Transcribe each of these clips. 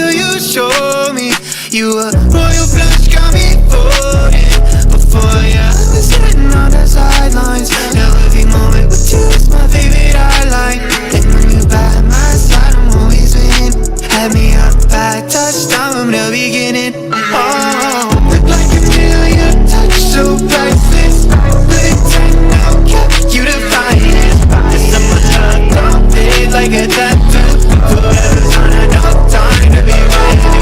till you show me you a royal flush, got me floating. Before you, I was sitting on the sidelines. Now every moment with you is my favorite highlight. And when you by my side, I'm always winning. Had me up by touchdown from the beginning. Oh, look like a million, touch so priceless. Put it 10 now, kept you the finest. This summer love don't fade like a tattoo. Forever's on enough time to be ready.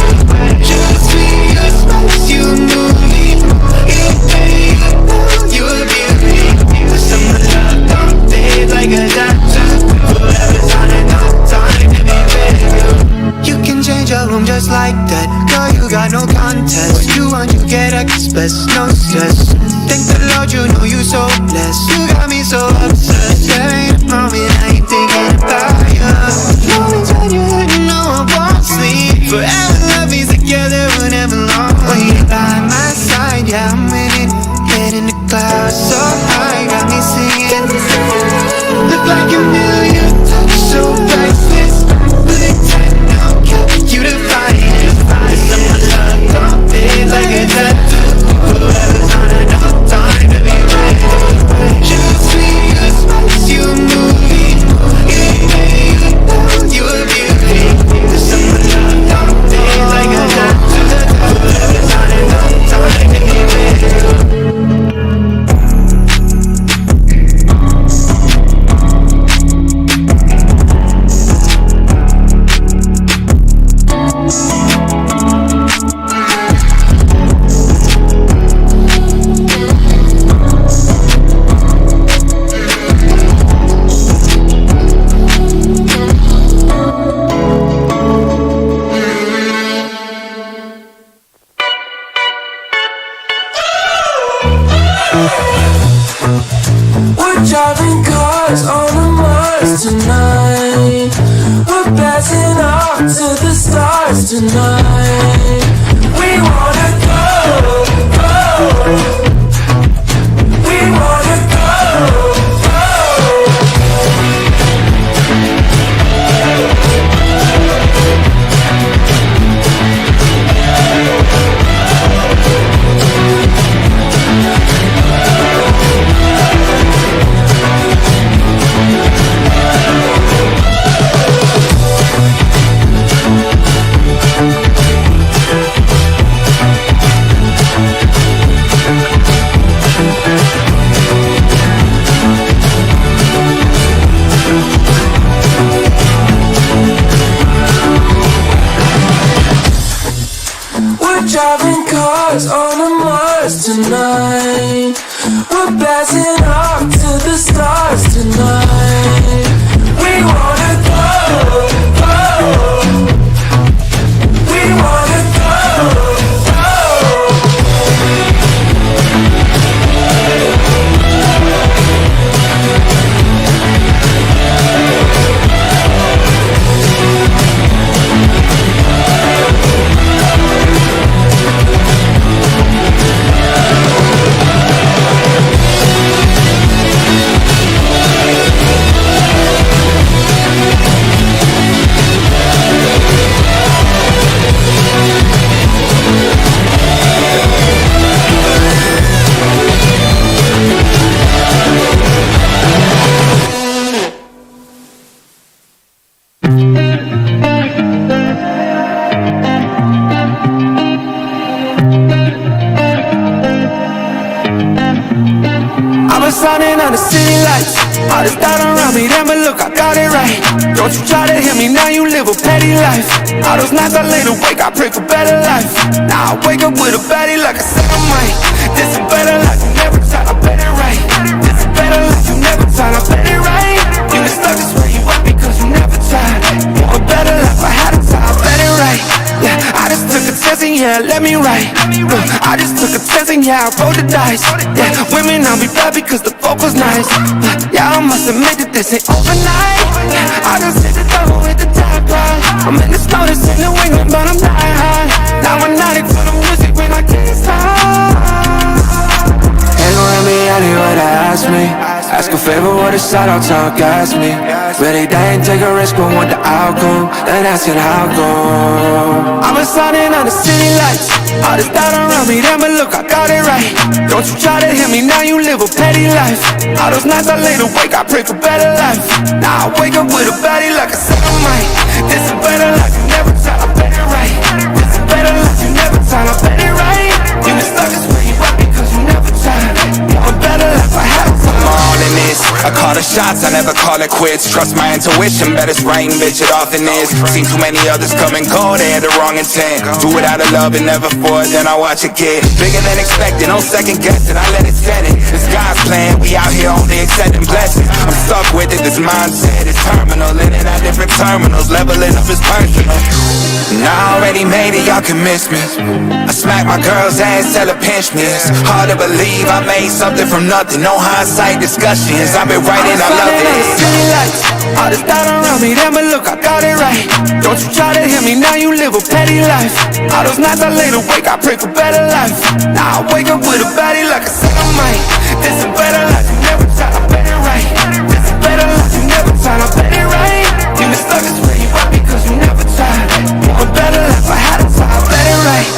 Just me, you spice, you move me. You pay, you a beauty. This summer love don't fade like a tattoo. Forever's on enough time to be ready. You can change your room just like that. Girl, you got no contest. What you want, you get express, no stress. Thank the Lord, you know you so blessed. You got me so obsessed. There ain't a moment I ain't thinking about you. Moments when you're hurting, no I won't sleep. Forever love me together, whenever long. When you're by my side, yeah I'm winning. Head in the clouds, so high, got me singing. Look like a million, touch so priceless. Put it 10 now, kept you the finest. This summer love don't fade like a tattoo. Forever's on enough time to be ready. Just me, you spice, you move me. You pay, you a beauty. This summer love don't fade like a tattoo. Forever's on enough time to be ready. We're driving cars on a Mars tonight. We're blasting off to the stars tonight. We wanna go, go. We wanna go, driving cars on a Mars tonight. We're blasting off to the stars tonight. We wanna go, go. We wanna go, Shining on the city lights. All this doubt around me, then but look, I got it right. Don't you try to hit me, now you live a petty life. All those nights I laid awake, I pray for better life. Now I wake up with a baddie like I said I might. This a better life, you never tried, I bet it right. This a better life, you never tried, I bet it right. You get stuck is where you at because you never tried. Want a better life, I had a time, I bet it right. Yeah, I just took a chance and yeah, let me write. Look, I just took a chance and yeah, I rolled the dice. Yeah, women I'll be bad because the vocal's nice. Yeah, I must admit that this ain't overnight. I just hit the double with the top line. I'm in the snow, this ain't New England, but I'm dying high. Now I'm not for the music when I can't stop. Ain't gon' let me anywhere to ask me. Ask a favor, what call the shot, I'll talk, gas me. Really, they ain't take a risk, but want the outcome. Then asking how come. I was signing on the city lights. All this doubt around me, damn it, look, I got it right. Don't you try to hit me, now you live a petty life. All those nights I lay awake, I pray for better life. Now I wake up with a baddie like I said I might. This is better life, you never try, I bet it right. This is better life, you never try, I bet it right. You been stuck is where you at because you never tried. A better life, I had to I'm all in this. I call the shots, I never call it quits. Trust my intuition, bet it's right, bitch, it often is. Seen too many others come and go, they had the wrong intent. Do it out of love and never for it, then I watch it get bigger than expected, no second guessing, I let it set it. This God's plan, we out here only accepting blessings. I'm stuck with it, this mindset is terminal. In and out different terminals, leveling up is personal. And I already made it, y'all can miss me. I smack my girl's ass, tell her pinch me. It's hard to believe I made something from nothing. No hindsight discussions, I've been writing, I love it. city lights. All this doubt around me, damn it, look, I got it right. Don't you try to hit me, now you live a petty life. All those nights I lay awake, I pray for better life. Now I wake up with a baddie like I said I might. This is better life, you never try, I bet it right. This is better life, you never try, I bet it right. You been stuck is where you at because you never tried. A better life, I had to try, I bet it right.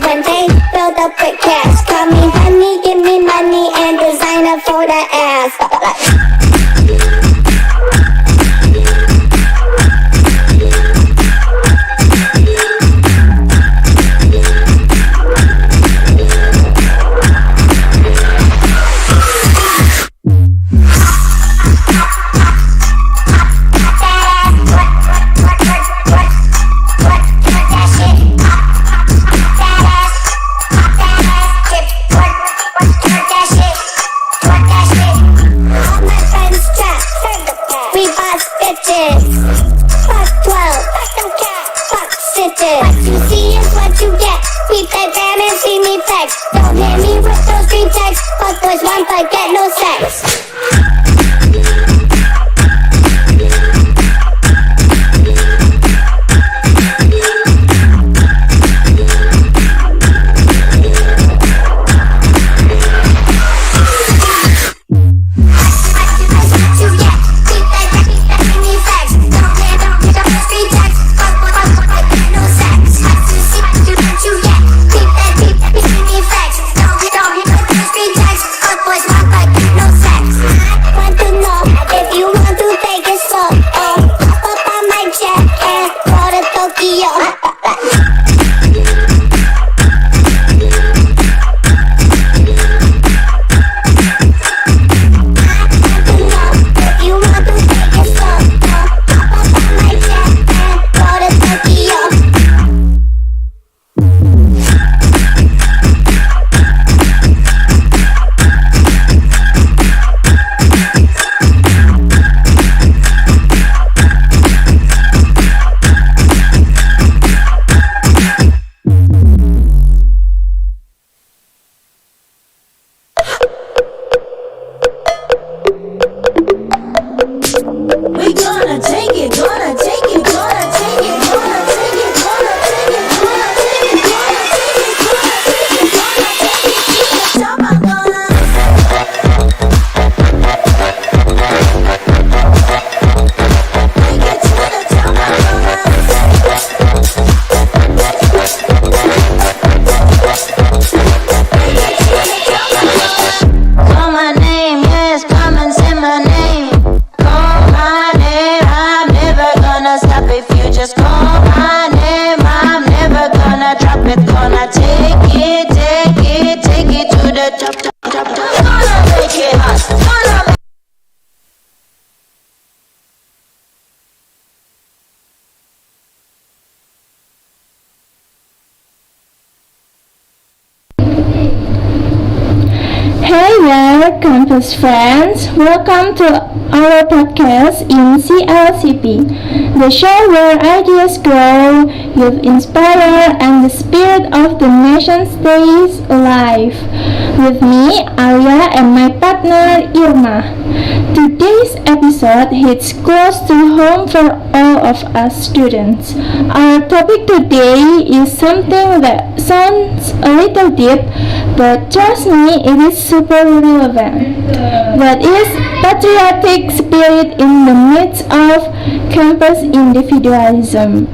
When they build up with cash, call me honey, give me money and designer for the ass. What you see is what you get. We play bad and see me flex. Don't hit me with those green texts. Fuck boys want but get no sex. Boys want but get no sex. campus friends, welcome to our podcast in CLCP, the show where ideas grow, youth inspire, and the spirit of the nation stays alive. With me, Alia, and my partner, Irma. Today's episode hits close to home for all of us students. Our topic today is something that sounds a little deep, but trust me, it is super relevant. That is patriotic spirit in the midst of campus individualism.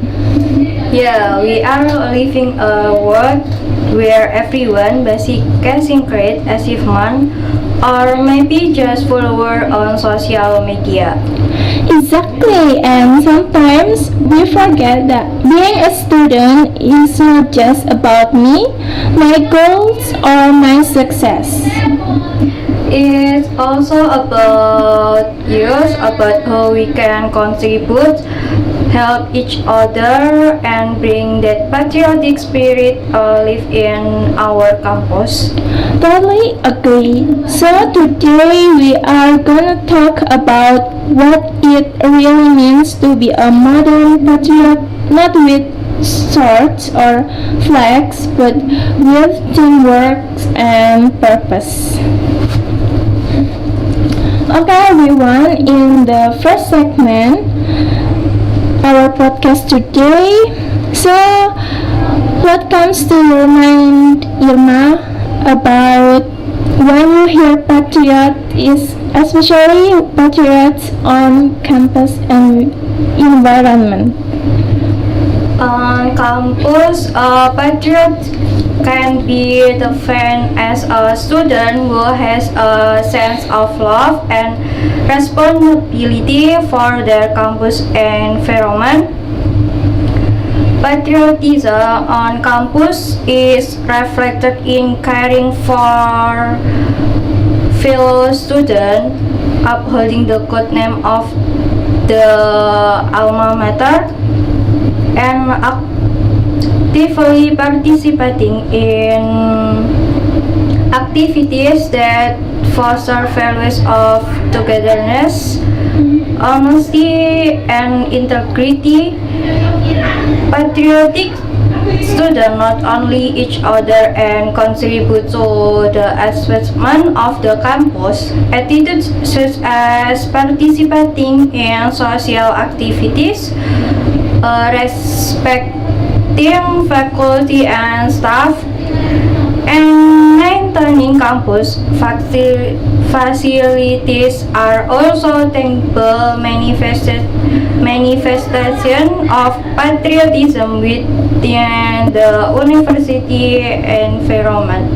Yeah, we are living a world where everyone basically create achievement or maybe just follower on social media. Exactly, and sometimes we forget that being a student is not just about me, my goals, or my success. It's also about youth, about how we can contribute, help each other, and bring that patriotic spirit live in our campus. Totally agree. So today we are gonna talk about what it really means to be a modern patriot, not with swords or flags, but with teamwork and purpose. Okay, everyone, in the first segment, our podcast today. So, what comes to your mind, Irma, about when you hear patriot, is especially patriots on campus and environment? On campus, a patriot can be defined as a student who has a sense of love and responsibility for their campus environment. Patriotism on campus is reflected in caring for fellow students, upholding the good name of the alma mater, and actively participating in activities that foster values of togetherness, honesty, and integrity. Patriotic students not only each other and contribute to the advancement of the campus. Attitudes such as participating in social activities, respecting faculty and staff, and maintaining campus facilities are also tangible manifestation of patriotism within the university environment.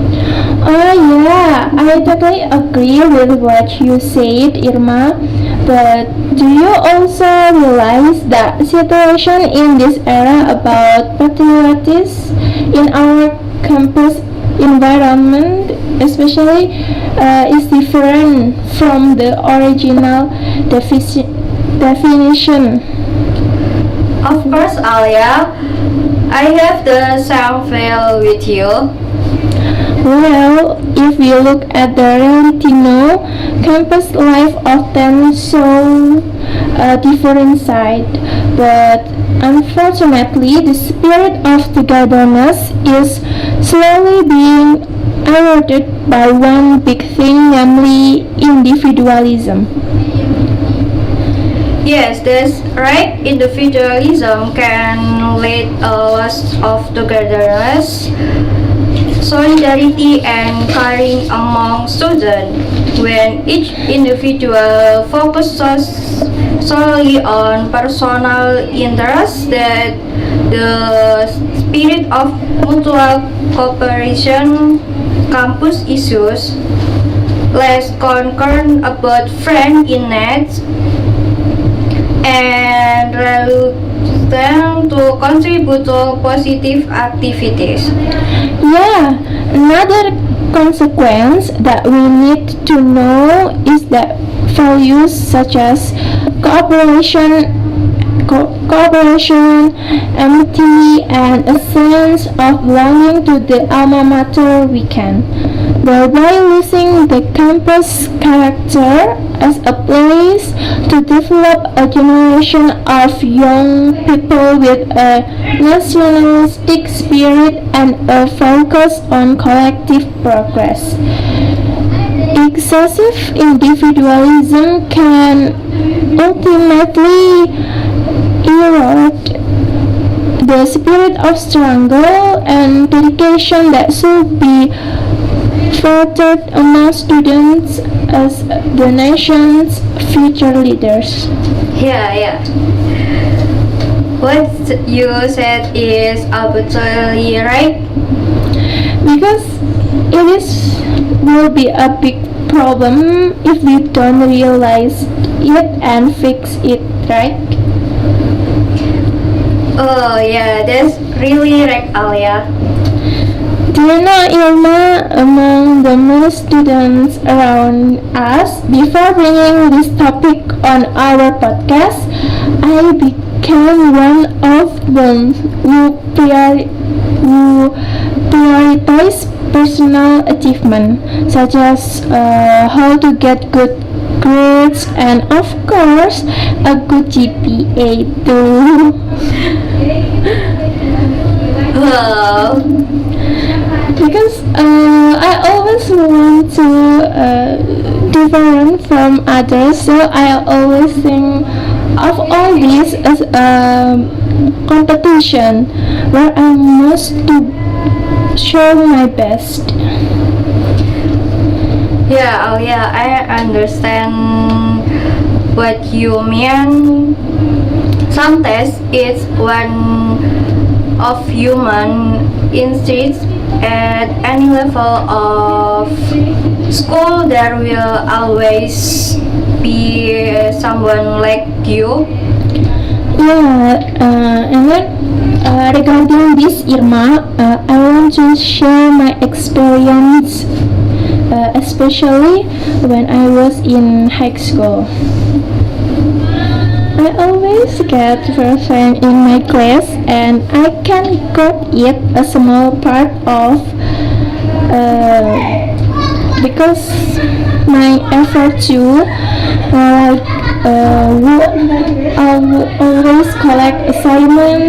Oh yeah, I totally agree with what you said, Irma. But do you also realize that situation in this era about patriotism in our campus environment, especially, is different from the original definition? Of course, Alia, I have the same feel with you. Well, if we look at the reality now, campus life often show a different side, but unfortunately, the spirit of togetherness is slowly being eroded by one big thing, namely individualism. Yes, that's right. Individualism can lead a loss of togetherness, solidarity, and caring among students. When each individual focuses solely on personal interests, that the spirit of mutual cooperation, campus issues, less concern about friends in need, and reluctant to contribute to positive activities. Yeah, another consequence that we need to know is that values such as cooperation, empathy, and a sense of belonging to the alma mater weaken. thereby losing the campus character as a place to develop a generation of young people with a nationalistic spirit and a focus on collective progress. Excessive individualism can ultimately erode the spirit of struggle and dedication that should be fostered among students as the nation's future leaders. Yeah. What you said is absolutely right. Because will be a big problem if we don't realize it and fix it, right? Oh yeah, that's really right, Alia. Do you know, Irma, among the most students around us, before bringing this topic on our podcast, I became one of them who prioritize personal achievement, such as how to get good grades and, of course, a good GPA too. Wow. Because I always want to different from others, so I always think of all this as a competition where I must to show my best. Yeah, I understand what you mean. Sometimes it's one of human instincts at any level of school. There will always be someone like you. Yeah, and then regarding this, Irma, I want to share my experience, especially when I was in high school. I always get first rank in my class, and I can got it a small part of because my effort too. Who always collect assignment,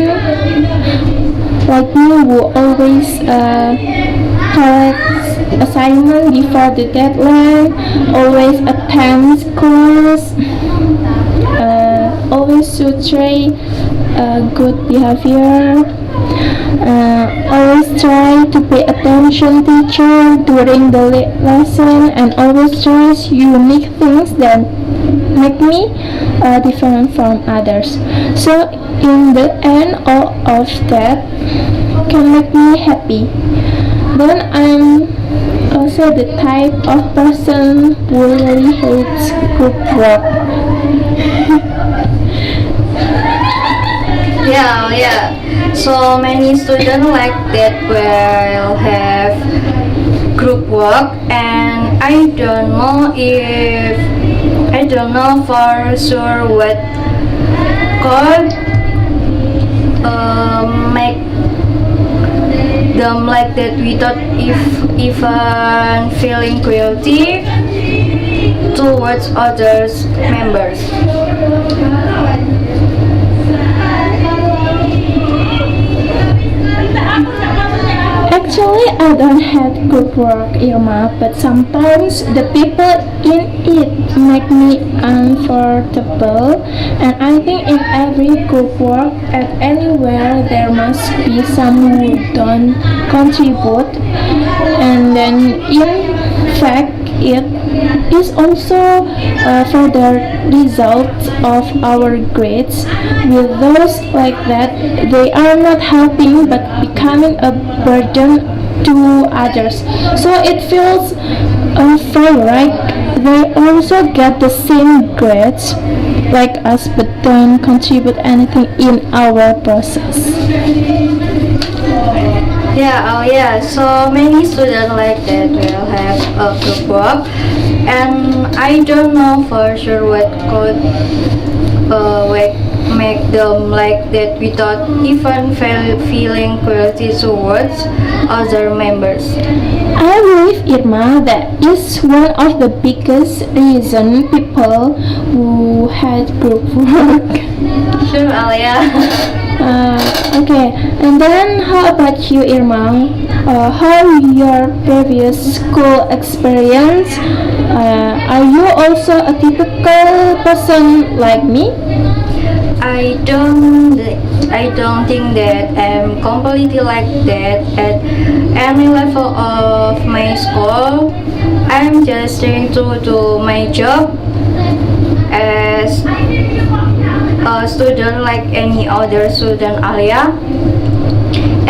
like me, who always collect assignment before the deadline, always attend class, always should try good behavior, always try to pay attention teacher during the lesson, and always tries unique things that make me different from others. So in the end, all of that can make me happy. Then I'm also the type of person who really hates group work. Yeah. So many students like that will have group work, and I don't know for sure what could make them like that without even feeling guilty towards others members. Actually, I don't hate group work, Irma, but sometimes the people in it make me uncomfortable, and I think in every group work at anywhere there must be some who don't contribute, and then in fact it is also for the result of our grades. With those like that, they are not helping but becoming a burden to others. So it feels unfair, right? They also get the same grades like us but don't contribute anything in our process. Yeah, so many students like that will have a group work, and I don't know for sure what could make them like that without even feeling cruelty towards other members. I believe, Irma, that is one of the biggest reasons people who had group work. Sure, Alia. Okay, and then how about you, Irma? How your previous school experience? Are you also a typical person like me? I don't think that I'm completely like that at any level of my school. I'm just trying to do my job as a student like any other student, Alia.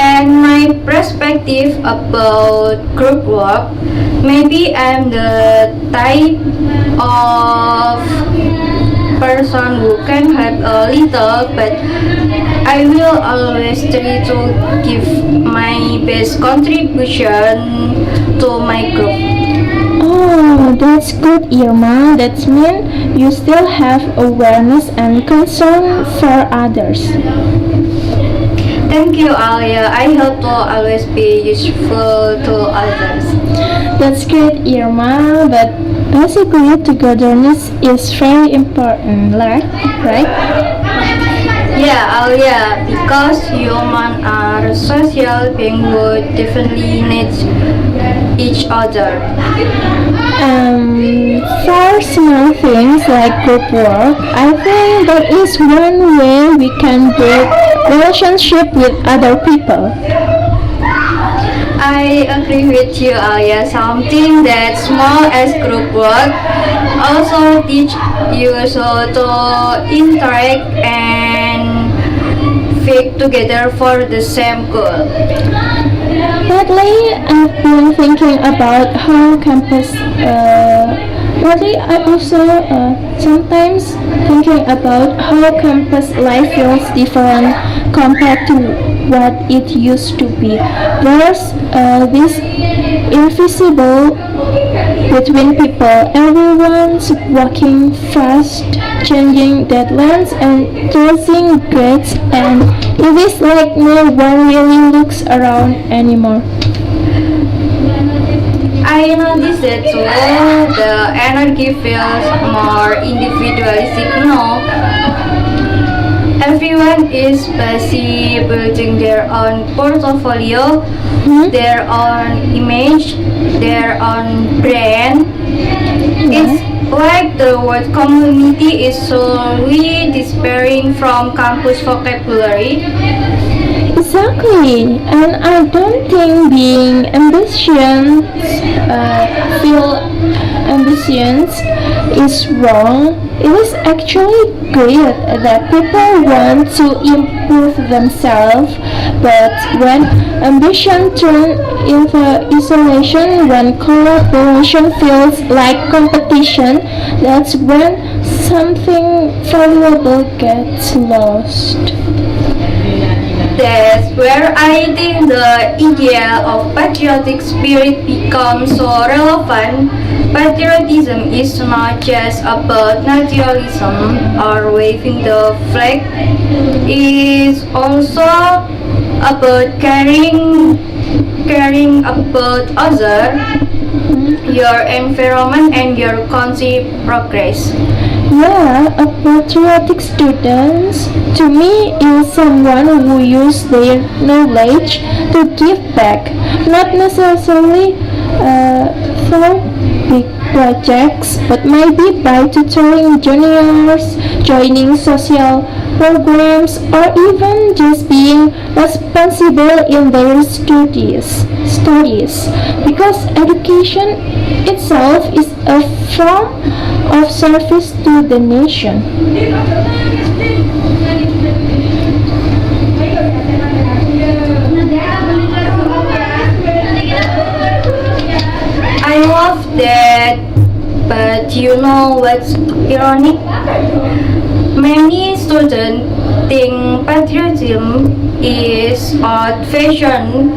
And my perspective about group work, maybe I'm the type of person who can help a little, but I will always try to give my best contribution to my group. Oh, that's good, Irma. That means you still have awareness and concern for others. Thank you, Alia. I hope to always be useful to others. That's great, Irma. But basically, togetherness is very important, right? Yeah, Alia, because humans are social beings who definitely need each other. For small things like group work, I think that is one way we can build relationship with other people. I agree with you, Alia. Something that small as group work also teach you so to interact and work together for the same goal. Lately, I've been thinking about how campus. Lately, I also sometimes thinking about how campus life feels different compared to what it used to be. There's this invisible between people. Everyone's walking fast, changing deadlines and chasing grades, and it is like no one really looks around anymore. I noticed that too. The energy feels more individualistic now. Everyone is busy building their own portfolio, their own image, their own brand. It's like the word community is slowly disappearing from campus vocabulary. Exactly, and I don't think being feel ambitious is wrong. It is actually great that people want to improve themselves, but when ambition turns into isolation, when collaboration feels like competition, that's when something valuable gets lost. That's where I think the idea of patriotic spirit becomes so relevant. Patriotism is not just about nationalism or waving the flag. It's also about caring about others, your environment and your country progress. Yeah, a patriotic student to me is someone who uses their knowledge to give back, not necessarily for big projects, but maybe by tutoring juniors, joining social programs, or even just being responsible in their studies. Because education itself is a form of service to the nation. I love that, but you know what's ironic? Many students think patriotism is old-fashioned.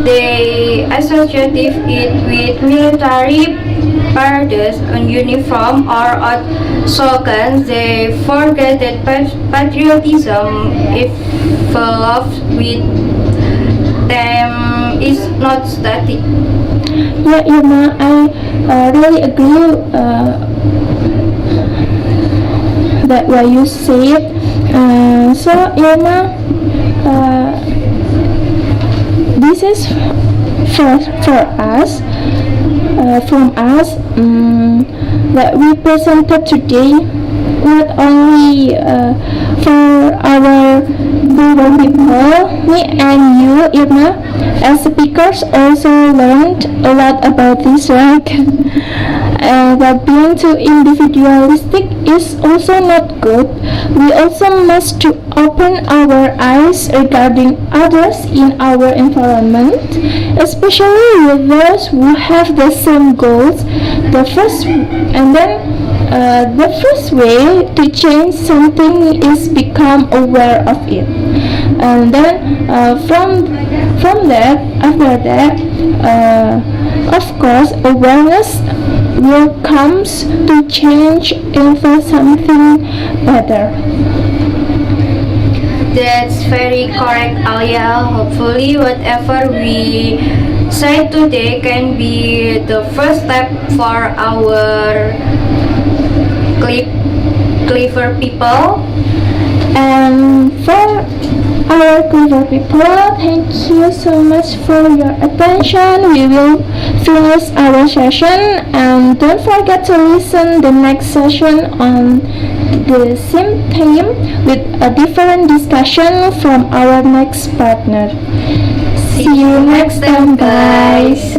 They associate it with military parades and uniform or odd slogans. They forget that patriotism evolves with them is not static. Yeah, Irma, I really agree that what you said. So, Irma, this is for us, from us, that we presented today, not only for our global people, me and you, Irma, as speakers also learned a lot about this, right? That being too individualistic is also not good. We also must to open our eyes regarding others in our environment, especially with those who have the same goals. The first way to change something is become aware of it, and then from that, after that, of course, awareness will comes to change into something better. That's very correct, Alia. Hopefully, whatever we say today can be the first step for our clever people. And for our clever people, thank you so much for your attention. We will finish our session, and don't forget to listen the next session on the same theme with a different discussion from our next partner. See you next time, guys.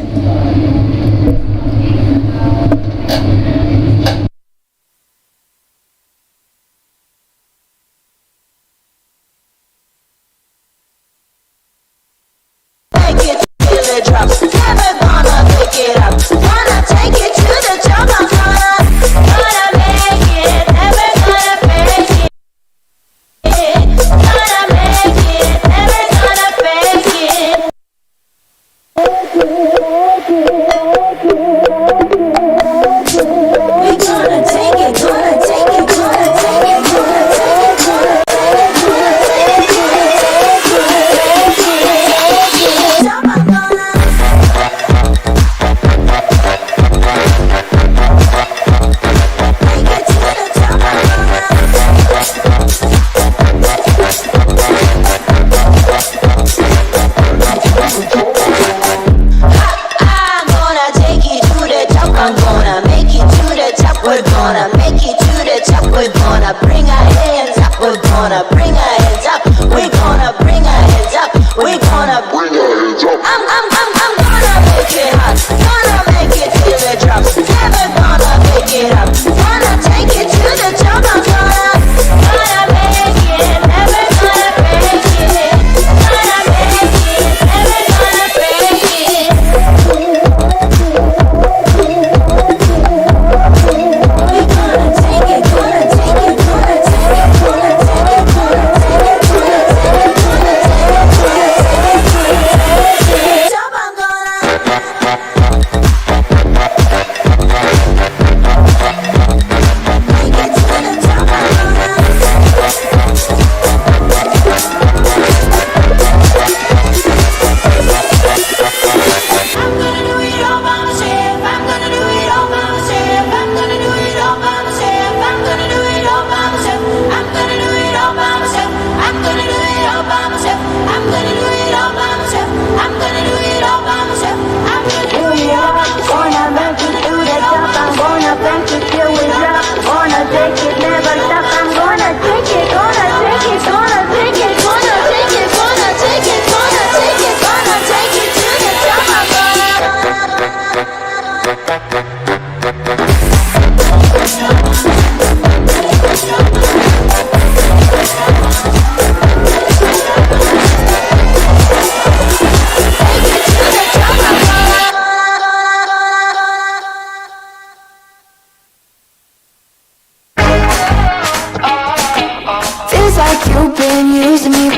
Feels like you've been using me.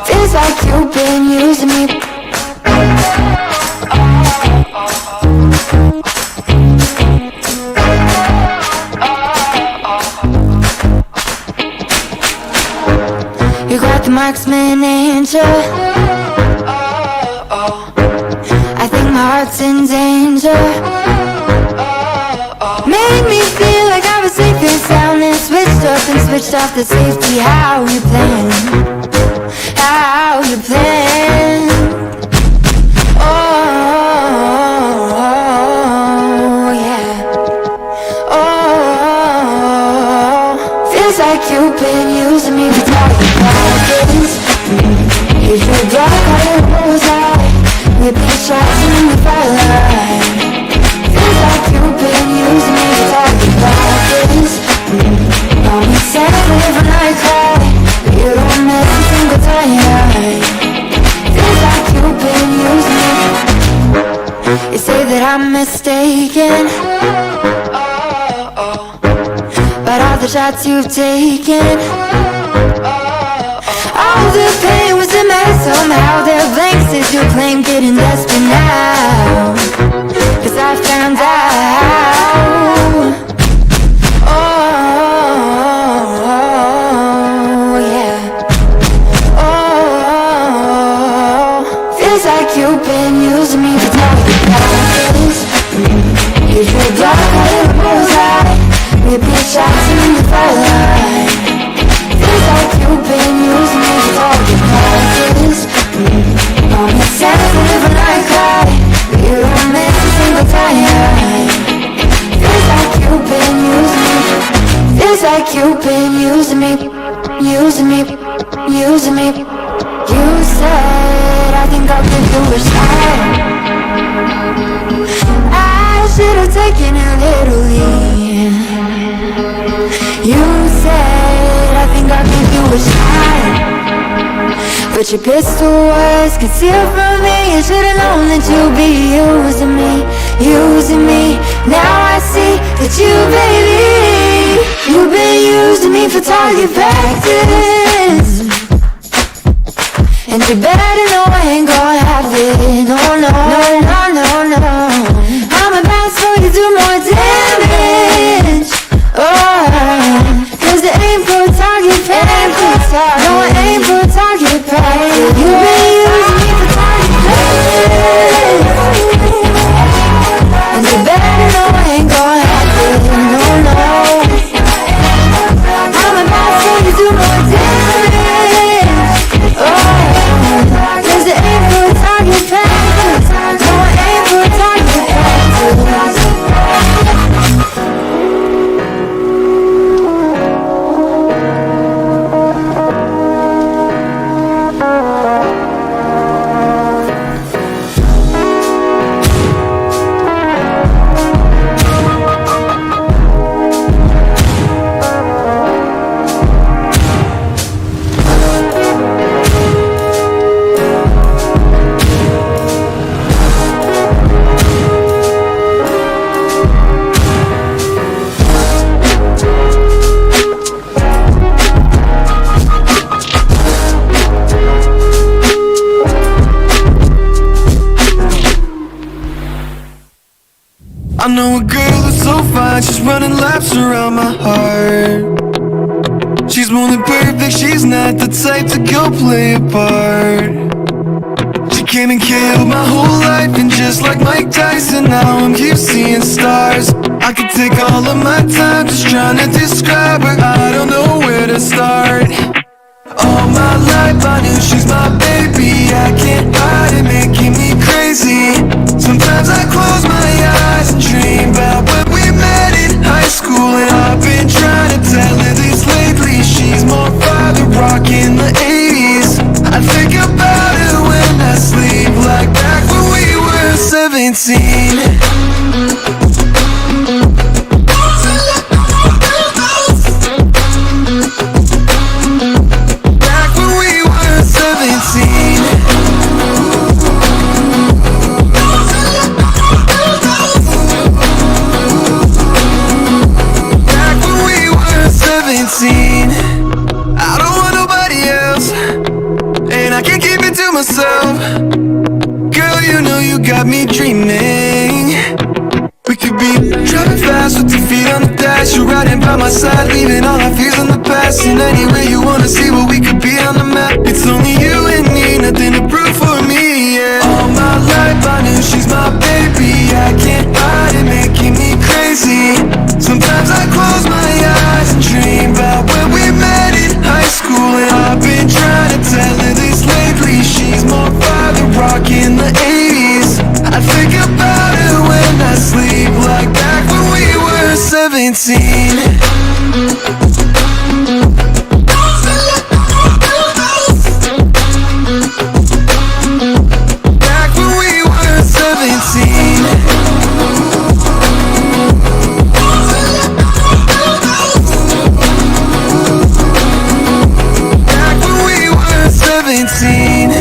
Feels like you've been using me. You got the marksman angel. I think my heart's in danger. Made me feel like I was safe and sound, and switched up and switched off the safety. How you plan? How you plan? Oh yeah. Oh, feels like you've been using me for talking practice. You feel dark out of rose eye. We've been shots in the firelight. Feels like you've been using me to talk about this. Call me sensitive when I cry, but you don't miss a single time. Feels like you've been using me. You say that I'm mistaken, but all the shots you've taken, all the pain was a mess somehow. They're blanks as you claim, getting desperate now, 'cause I found out. Oh yeah. Oh, feels like you've been using me for talking practice. You feel dark out of the bullseye. We've been shots in the firelight. Feels like you've been using me for talking practice. I'm sensitive when I cry, but you don't miss a single time. Feels like you've been using me. Feels like you've been using me. Using me. Using me. You said I think I'll give you a shot. I should have taken it literally. You said I think I'll give you a shot, but your pistol was concealed from me. You should've known that you'd be using me. Using me. Now I see that you, baby, you've been using me for target practice. And you better know I ain't gonna have it. No, no, no, no, no, no. I'm about to you do more damage. Oh, 'cause it ain't for target practice. No, it ain't for target practice. You've been using me for target practice. And you better know I ain't gonna have it. No, no. I'm about to you do more damage. Oh, 'cause it ain't for target practice. No, it ain't for target practice. I know a girl that's so fine, she's running laps around my heart. She's more than perfect, she's not the type to go play a part. She came and killed my whole life, and just like Mike Tyson, now I'm keep seeing stars. I could take all of my time just trying to describe her, I don't know where to start. All my life I knew she's my baby, I can't hide it, making me crazy. Sometimes I close my eyes and dream about when we met in high school, and I've been trying to tell her this lately. She's more father rock in the 80s. I think about her when I sleep, like back when we were 17. Back when we were 17. 17. I don't want nobody else, and I can't keep it to myself. Girl, you know you got me dreaming. We could be driving fast with your feet on the dash. You riding by my side, leaving all our fears in the past. And anywhere you wanna see what we could be on the map. It's only you and me, nothing to prove for me, yeah. All my life I knew she's my baby. I can't hide it, making me crazy. Sometimes I close my eyes and dream about when we met in high school. And I've been trying to tell her this lately. She's more father rock in the 80s. I think about her when I sleep, like back when we were 17. Back when we were 17. Back when we were 17.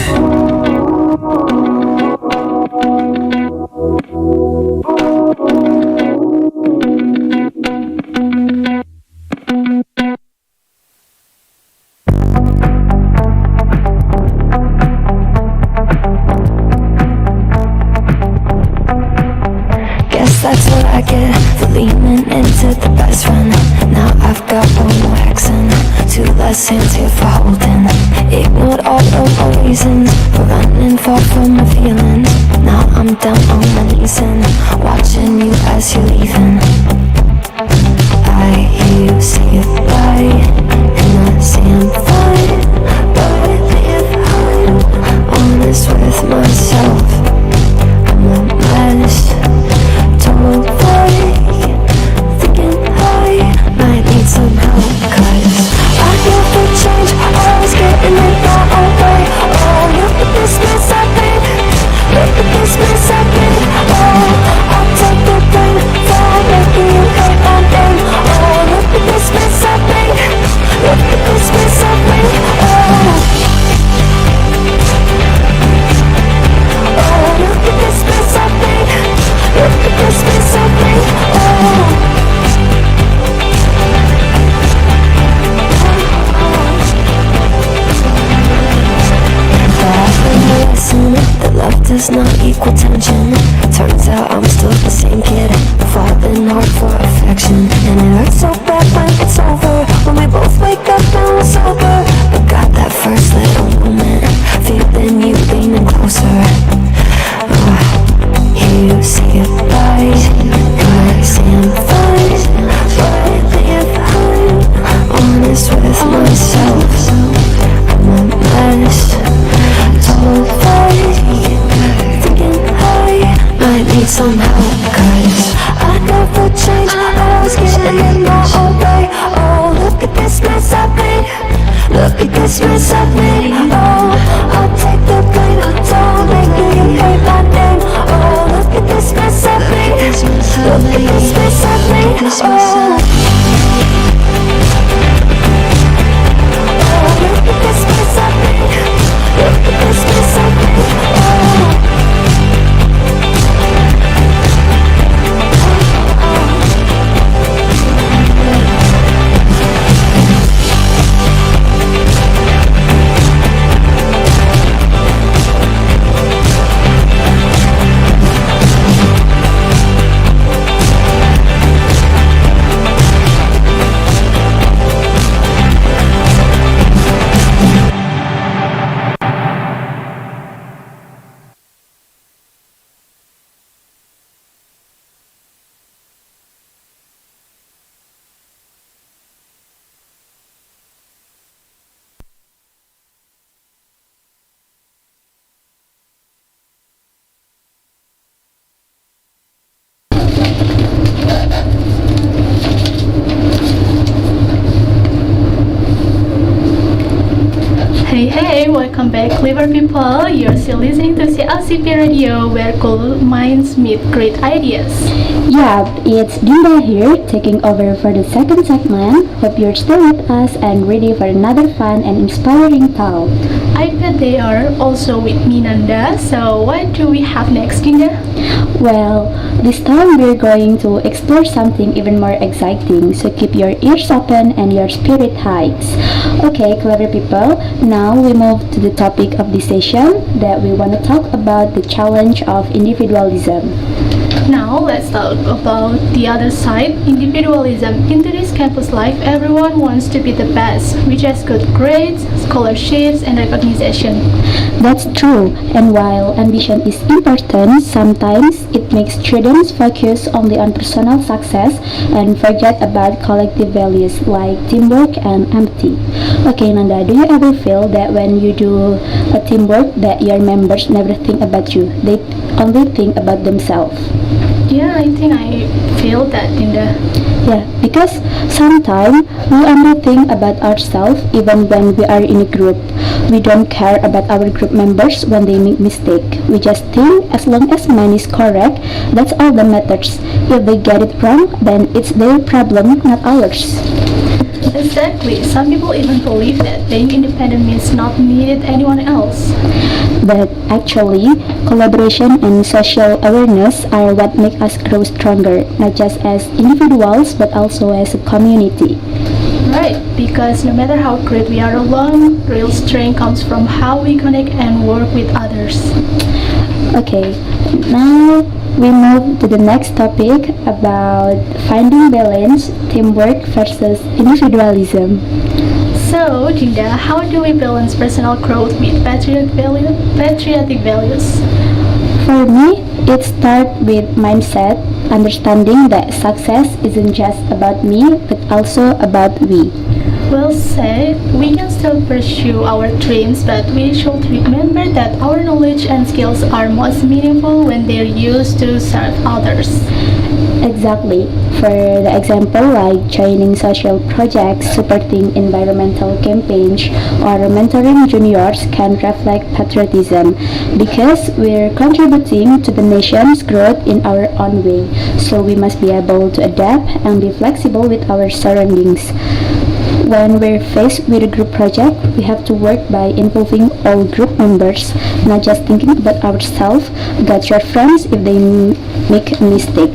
Guess that's what I get for leaning into the best friend. Now I've got one more accent, two less hands here for holding. Ignored all of my reasons for running far from my feelings. Now I'm down on my knees and watching you as you're leaving. I hear you say goodbye, and I say I'm fine, but if I'm honest with myself, I'm a mess. Total fake, thinking I might need some help. 'Cause I never change, always getting in my own way. Oh, look at this mess I made, look at this mess I made. Oh, I'll take the blame for making you hate my name. Oh, look at this mess I made, look at this mess I made. Oh, look at this mess I made, look at this mess I made. Oh. That love does not equal tension. Turns out I'm still the same kid, falling hard for affection. And it hurts so bad when it's over, when we both wake up and we're sober. But got that first little moment, feeling you leaning closer. Hear you say goodbye, I say I'm fine, but if I'm honest with myself, I'm a mess. Total fake, thinking I might need some help. 'Cause I never change, always getting in my own way. Oh, look at this mess I made, look at this mess I made. Oh, I'll take the blame, don't make me hate my name. Oh, look at this mess I made, look at this mess I made. Oh, look at this mess I made, look at this mess I made. Oh. Hey, welcome back, clever people. You're still listening to CLCP Radio, where cool minds meet great ideas. Yup, it's Dinda here, taking over for the second segment. Hope you're still with us and ready for another fun and inspiring talk. I bet they are also with me, Nanda. So what do we have next, Dinda? Well, this time we're going to explore something even more exciting, so keep your ears open and your spirit high. Okay, clever people, now we move to the topic of this session that we want to talk about the challenge of individualism. Now let's talk about the other side, individualism. In today's campus life, everyone wants to be the best, which has good grades, scholarships, and recognition. That's true, and while ambition is important, sometimes it makes students focus only on personal success and forget about collective values like teamwork and empathy. Okay, Nanda, do you ever feel that when you do a teamwork that your members never think about you, they only think about themselves? Yeah, I think I feel that, Dinda. Yeah, because sometimes we only think about ourselves even when we are in a group. We don't care about our group members when they make mistake. We just think as long as mine is correct, that's all that matters. If they get it wrong, then it's their problem, not ours. Exactly. Some people even believe that being independent means not needing anyone else. But actually, collaboration and social awareness are what make us grow stronger, not just as individuals but also as a community. Right, because no matter how great we are alone, real strength comes from how we connect and work with others. Okay, now we move to the next topic about finding balance, teamwork versus individualism. So, Dinda, how do we balance personal growth with patriotic values? For me, it starts with mindset, understanding that success isn't just about me but also about we. Well said, we can still pursue our dreams, but we should remember that our knowledge and skills are most meaningful when they're used to serve others. Exactly. For the example, like joining social projects, supporting environmental campaigns, or mentoring juniors can reflect patriotism because we're contributing to the nation's growth in our own way. So we must be able to adapt and be flexible with our surroundings. When we're faced with a group project, we have to work by involving all group members, not just thinking about ourselves. Got your friends if they make a mistake.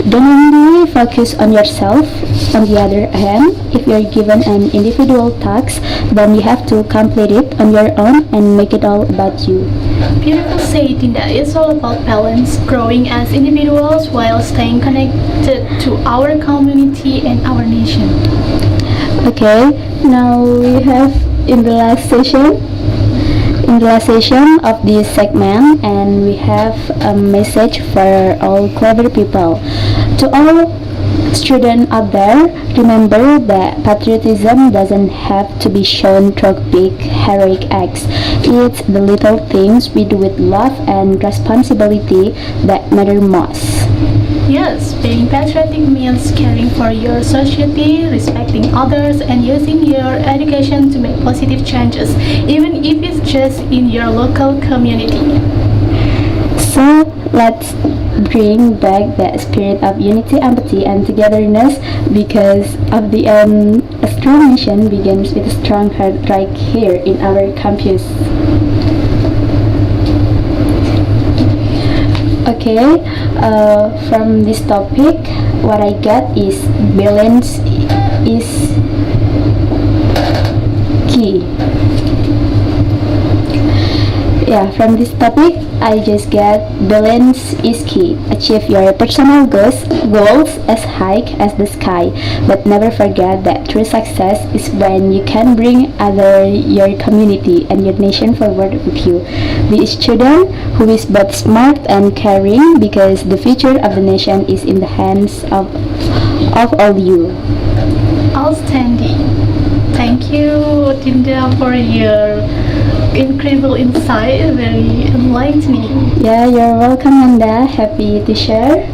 Don't only focus on yourself. On the other hand, if you're given an individual task, then you have to complete it on your own and make it all about you. Beautiful said, Dinda. It's all about balance, growing as individuals while staying connected to our community and our nation. Okay, now we have in the last session of this segment, and we have a message for all clever people. To all students out there, remember that patriotism doesn't have to be shown through big heroic acts. It's the little things we do with love and responsibility that matter most. Yes, being patriotic means caring for your society, respecting others, and using your education to make positive changes, even if it's just in your local community. So let's bring back that spirit of unity, empathy, and togetherness because of the a strong nation begins with a strong heart right here in our campus. Okay, from this topic, what I got is balance is key. Yeah, from this topic, I just get balance is key. Achieve your personal goals as high as the sky, but never forget that true success is when you can bring your community and your nation forward with you. Be a student who is both smart and caring because the future of the nation is in the hands of all you. Outstanding. Thank you, Dinda, for your incredible insight, very enlightening. Yeah, you're welcome, Nanda. Happy to share.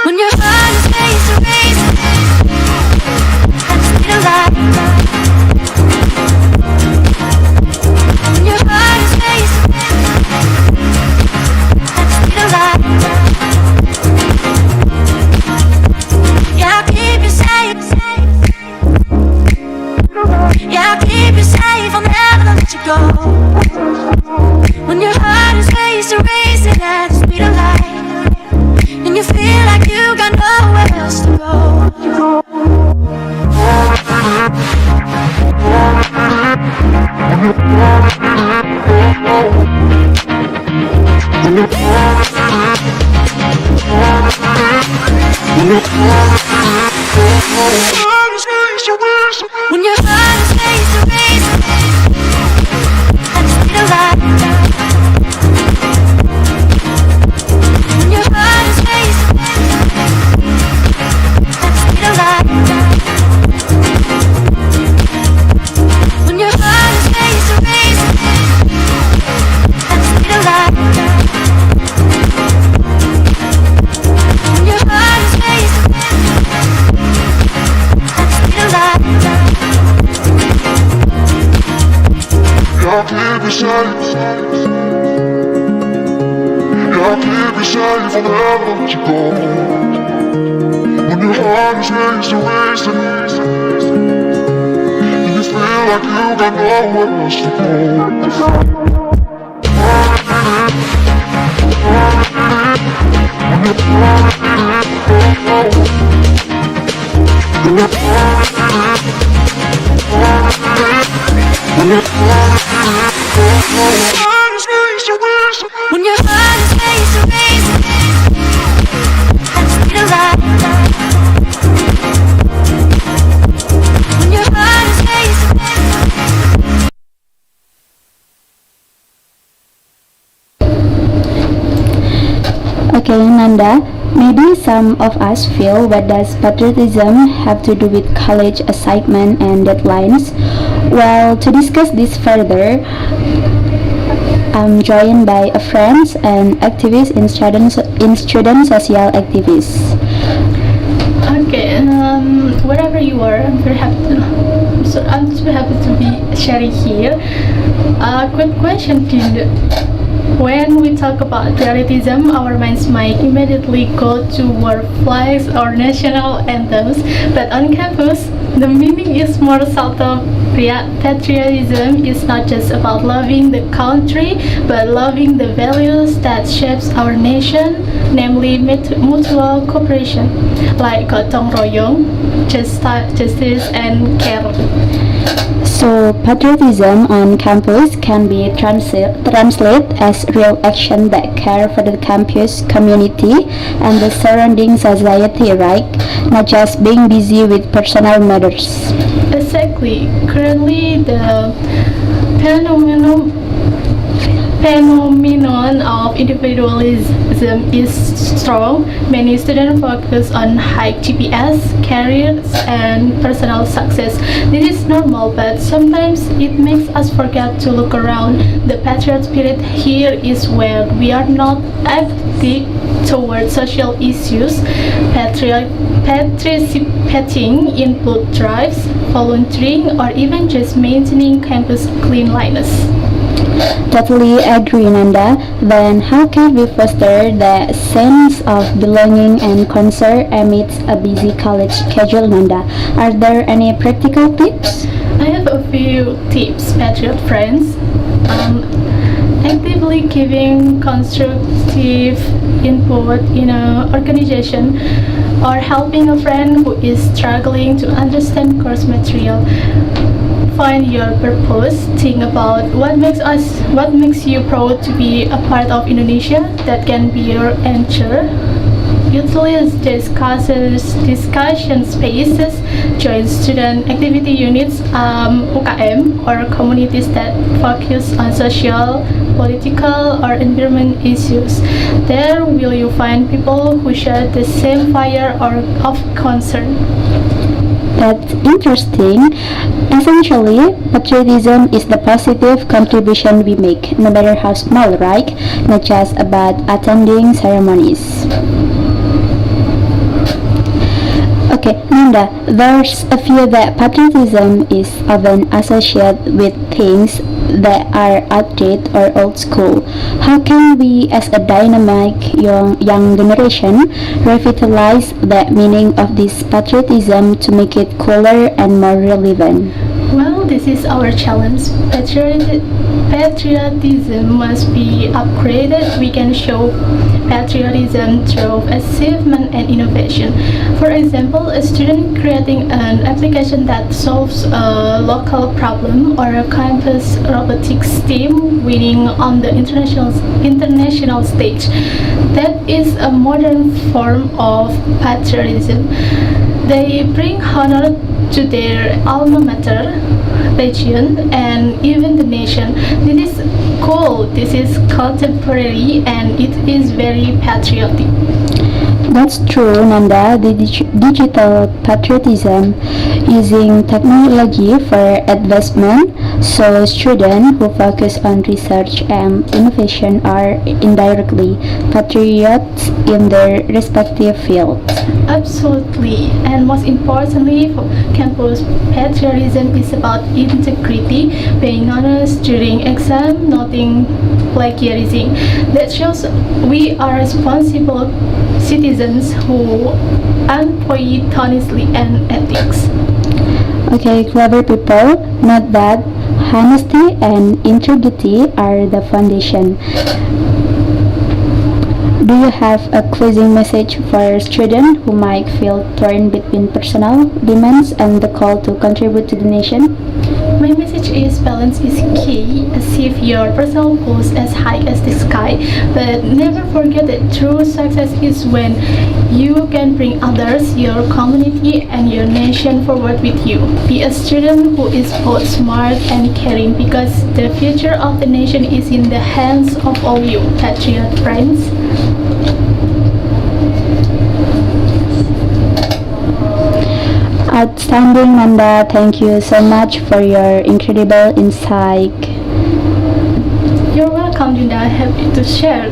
When your heart is racing, racing at the speed of light. When your heart is racing at the speed of light. Yeah, I'll keep you safe. Yeah, I'll keep you safe. I'll never let you go. When your heart is racing, racing at the speed of light. And you feel like you got nowhere else to go. When your heart is racing, racing at the speed of light. When your heart is racing at the speed of light. When your heart is racing, racing at the speed of light. When your heart is racing at the speed of light. I'll keep you safe. I'll keep you safe, I'll never let you go. When your heart is racing, racing, and you feel like you got nowhere else to go. When your heart is racing, racing. When your heart is racing, racing at the speed of light. When your heart is racing. Okay, Nanda, maybe some of us feel, what does patriotism have to do with college assignment and deadlines? Well, to discuss this further, I'm joined by a friends and activists in student social activists. Okay, wherever you are, I'm very happy to. So I'm so happy to be sharing here. Quick question to you. When we talk about patriotism, our minds might immediately go to war flags or national anthems, but on campus, the meaning is more subtle. Patriotism is not just about loving the country, but loving the values that shapes our nation, namely mutual cooperation, like gotong royong, justice, and care. So, patriotism on campus can be translated as real action that care for the campus community and the surrounding society, right? Not just being busy with personal matters. Exactly. Currently, the phenomenon of individualism is strong. Many students focus on high GPS, careers, and personal success. This is normal, but sometimes it makes us forget to look around. The patriot spirit here is where we are not apathetic towards social issues, participating in blood drives, volunteering, or even just maintaining campus cleanliness. Totally agree, Nanda. Then how can we foster the sense of belonging and concern amidst a busy college schedule, Nanda? Are there any practical tips? I have a few tips, Patriot friends. Actively giving constructive input in an organization, or helping a friend who is struggling to understand course material. Find your purpose. Think about what makes you proud to be a part of Indonesia. That can be your answer. Utilize discussion spaces, join student activity units, UKM, or communities that focus on social, political, or environment issues. There will you find people who share the same fire or of concern. That's interesting. Essentially, patriotism is the positive contribution we make, no matter how small, right? Not just about attending ceremonies. Okay, Nanda, there's a fear that patriotism is often associated with things that are outdated or old school. How can we, as a dynamic young generation, revitalize the meaning of this patriotism to make it cooler and more relevant? Well, this is our challenge. Patriotism must be upgraded. We can show patriotism through achievement and innovation. For example, a student creating an application that solves a local problem, or a campus robotics team winning on the international stage. That is a modern form of patriotism. They bring honor to their alma mater, region, and even the nation. This is cool, this is contemporary, and it is very patriotic. That's true, Nanda. The digital patriotism, using technology for advancement, so students who focus on research and innovation are indirectly patriots in their respective fields. Absolutely, and most importantly, for campus patriotism is about integrity, being honest during exam, nothing plagiarizing. That shows we are responsible citizens who employ honestly and ethics. Okay, clever people, note that honesty and integrity are the foundation. Do you have a closing message for students who might feel torn between personal demands and the call to contribute to the nation? My message is balance is key. Achieve your personal goals as high as the sky, but never forget that true success is when you can bring others, your community, and your nation forward with you. Be a student who is both smart and caring, because the future of the nation is in the hands of all you, patriot friends. Outstanding, Nanda. Thank you so much for your incredible insight. You're welcome, Linda. Happy to share.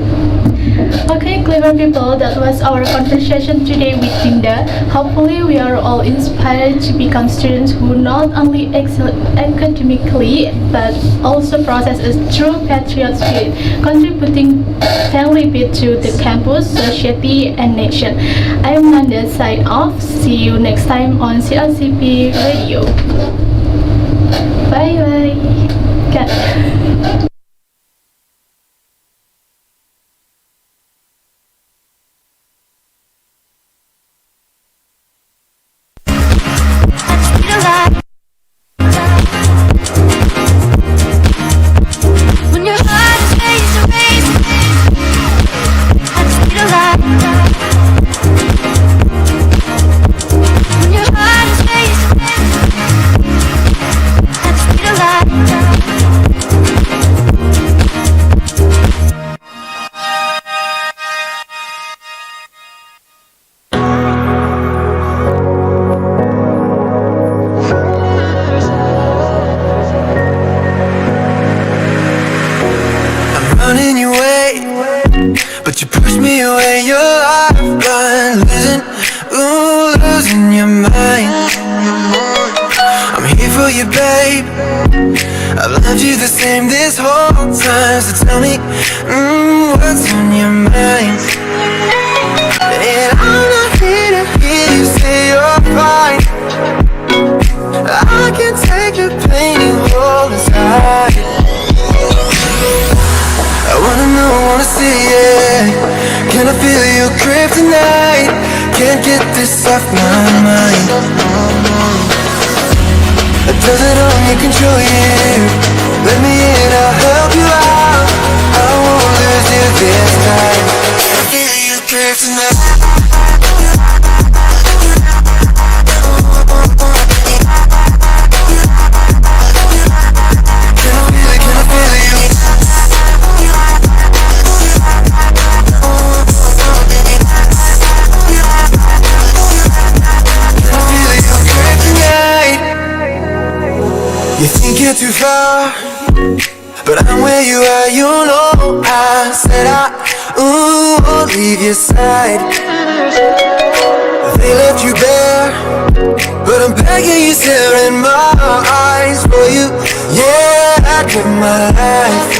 Okay, clever people, that was our conversation today with Linda. Hopefully, we are all inspired to become students who not only excel academically but also possess a true patriot spirit, contributing fairly bit to the campus, society, and nation. I am Nanda, sign off. See you next time on CLCP Radio. Bye bye. Cut. When your heart is racing, racing, I just need a lot. When your heart is racing, I just need a lot. Running your way, but you push me away. You're life gone, losing your mind. I'm here for you, babe. I've loved you the same this whole time. So tell me, what's on your mind? And I'm not here to hear you say you're fine. I can take the pain you hold inside. I wanna know, wanna see it. Can I feel your grip tonight? Can't get this off my mind. Does it only control you? Let me in, I'll help you out. I won't lose you this time. Can I feel your grip tonight? You think you're too far, but I'm where you are, you know. I said I won't leave your side. They left you bare, but I'm begging you, stare in my eyes for you. Yeah, I'd give my life.